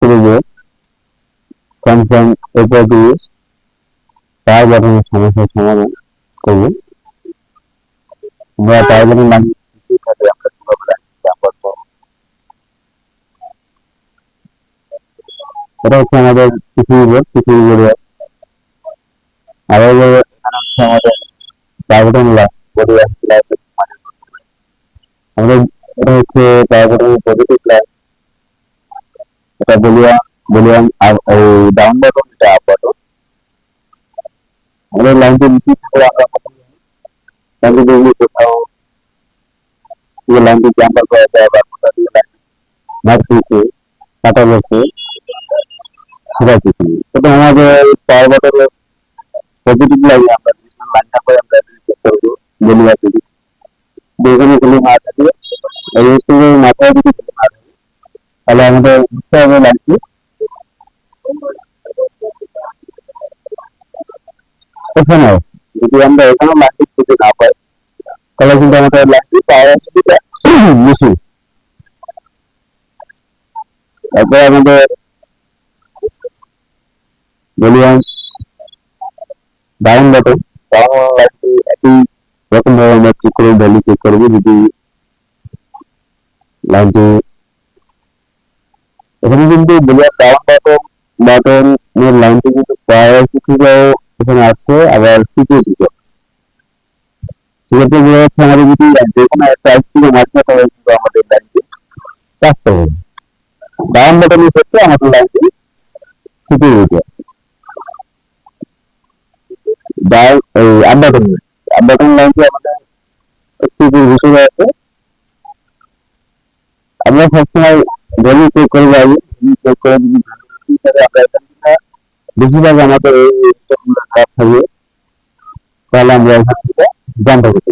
করবো স্যামসাং এরপর দিয়ে পাওয়ার বাটনের সমস্যার সমাধান করবো। আমরা পাওয়ার বাটন লাগিয়ে দিচ্ছি, তাতে আমরা কিভাবে লাগিয়ে, এটা হচ্ছে আমাদের পিসিবি বোর্ড। পিসিবি বোর্ডে আরো এখানে হচ্ছে আমাদের পাওয়ার বাটন বডি প্লাস আমাদের, এটা হচ্ছে পাওয়ার বাটনের পজিটিভ লাইন, এটা ভলিউম ভলিউম আর এই ডাউন বাটন, এটা আপ বাটন। আমাদের লাইনটি নিচে থাকলে আমরা লাইনটি দেখলে কোথাও এই লাইনটি জাম্পার করা যায় বা কোথাও দিয়ে লাইন মার খেয়েছে, কাটা গেছে, সেটা শিখি। তবে আমাদের পাওয়ার বাটনের পজিটিভ লাইন আমরা লাইনটা করে আমরা চেক করবো ভলিউম আছে কি যেখানে ভলিউম না থাকে, এই মাথায় যদি ভলিউম না থাকে তাহলে আমাদের বুঝতে হবে লাইনটি এখানে আছে। যদি আমরা এখানে লাইনটি খুঁজে না পাই তাহলে কিন্তু আমাদের লাইনটি পাওয়ার আসছে বেশি। তারপরে আমাদের ভলিউম ডাউন বাটন, ডাউন লাইনটি একই রকম ভাবে আমরা চেক করবো, ভ্যালু চেক করবো। যদি লাইনটি এখানে কিন্তু ভলিউম ডাউন বাটনের লাইনটি কিন্তু পাওয়ার আসছে থেকেও এখানে আসছে, আবার সিপিইউ থেকে আসছে। সেক্ষেত্রে বোঝা যাচ্ছে আমাদের যদি যে কোনো একটা আইসি থেকে মাঝখানে তাহলে কিন্তু আমাদের লাইনটি কাজ করবে। ডাউন বাটনের ক্ষেত্রে আমাদের লাইনটি সিপিইউ থেকে আছে। ডাউন এই আপ বাটন লাইনটি আমাদের সিপিইউ হিসেবে আছে। আমরা সবসময় ভ্যালু চেক করবো আগে, ভ্যালু চেক করে যদি ভ্যালু বেশি থাকে আমরা এখান থেকে বেশিরভাগ আমাদের এই স্টকগুলো খারাপ থাকবে, তাহলে আমরা এখান থেকে জানতে পারি।